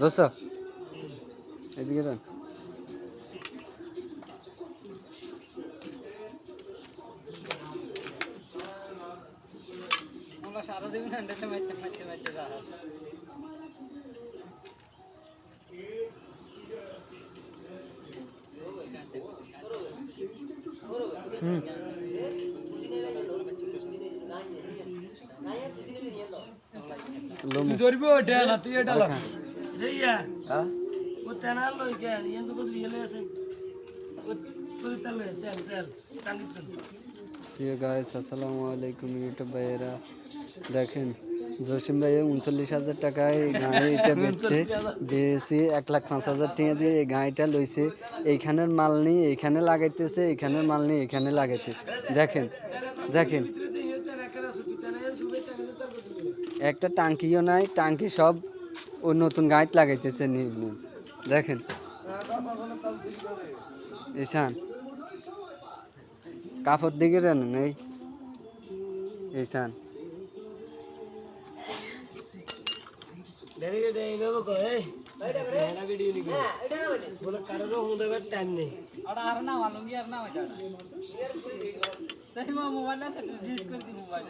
দোস্ত এদিকে দেন। সারাদিন মারতে মারতে মারতে মারতে যাস লোমো ধরবি ওটা না তুই এটা লাস রেইয়া হ্যাঁ ও তেনা লই কেন এন তো কত রিয়েলে আছে ও তুই তেল তেল তেল টাঙ্গি তেল প্রিয় গাইস আসসালামু আলাইকুম ইউটিউব ভাইয়েরা, দেখেন জসিম ভাই ৩৯,০০০ টাকায় এই গাড়িটা বেচছে ১,০৫,০০০ টাকা দিয়ে এই গাড়িটা লইছে। এইখানের মাল নিয়ে এইখানে লাগাইতেছে, এইখানের মাল নিয়ে এখানে লাগাইতেছে। দেখেন দেখেন একটা টাঙ্কিও নাই, টাঙ্কি সব ওই নতুন গাড়িতে লাগাইতেছে দেখেন এইসান কাপড় দিকে জানেন এইসান ডেরি ডে এইভাবে কয় না ভিডিও নি বলে কারোর হুঁ দেবার টাইম নেই আর না মালুম কি আর না মজা তাই মোবাইলটা ডিলিট করে দি মোবাইল